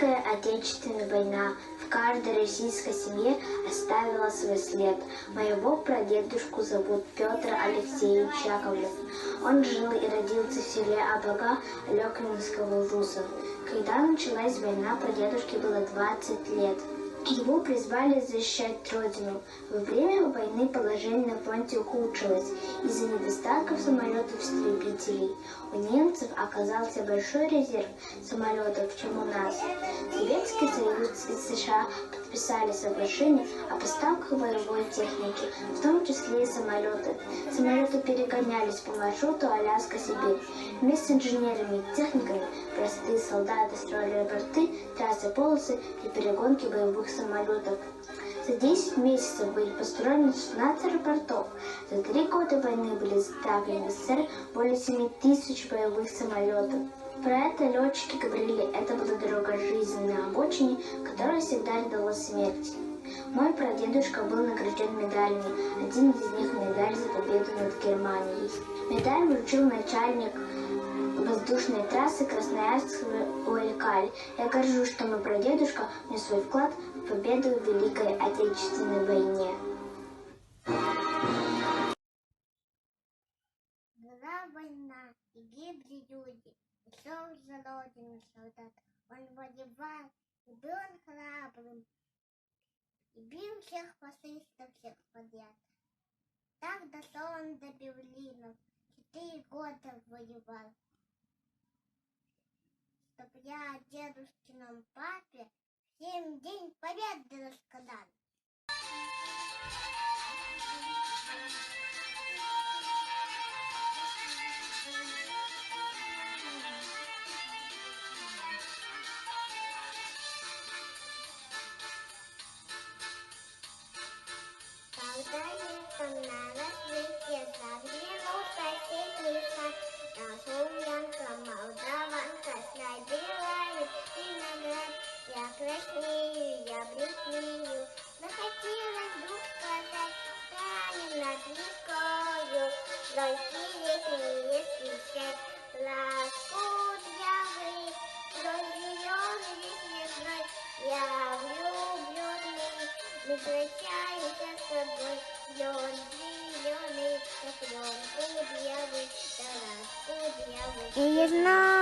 Великая Отечественная война в каждой российской семье оставила свой след. Моего прадедушку зовут Петр Алексеевич Яковлев. Он жил и родился в селе Абага Алеккинского УЗУСа. Когда началась война, прадедушке было 20 лет. Его призвали защищать родину. Во время войны положение на фронте ухудшилось из-за недостатков самолетов-истребителей. У немцев оказался большой резерв самолетов, чем у нас. Советский Союз и США подписали соглашение о поставках боевой техники, в том числе и самолеты. Самолеты перегонялись по маршруту Аляска-Сибирь. Вместе с инженерами и техниками простые солдаты строили борты, трассы, полосы для перегонки боевых самолетов. За 10 месяцев были построены 16 аэропортов. За 3 года войны были заправлены в СССР более 7 тысяч боевых самолетов. Про это летчики говорили, это была дорога жизни на обочине, которая всегда ждала смерти. Мой прадедушка был награжден медалями. Один из них медаль за победу над Германией. Медаль вручил начальник воздушной трассы Красноярского УЛК. Я горжусь, что мой прадедушка внес свой вклад в победу в Великой Отечественной войне. Была война, и гибли люди. Шел за родину солдат. Он воевал, и был он храбрым. И бил всех фашистов, всех подряд. Так дошел он до Берлина. 4 года воевал. Чтоб я дедушкином папе всем День Победы рассказал. Когда летом на рассвете загрелся сеть сад, Расулянка, молдаванка, сладила виноград. Я краснею, я бледнею, захотелось вдруг сказать, станем над рекою, дожди летние встречать. Ласкут явы, вдоль зеленый снегой, я влюбленный, мы прощаемся с тобой, лен зеленый, как лен кудрявый, да ласкут явы.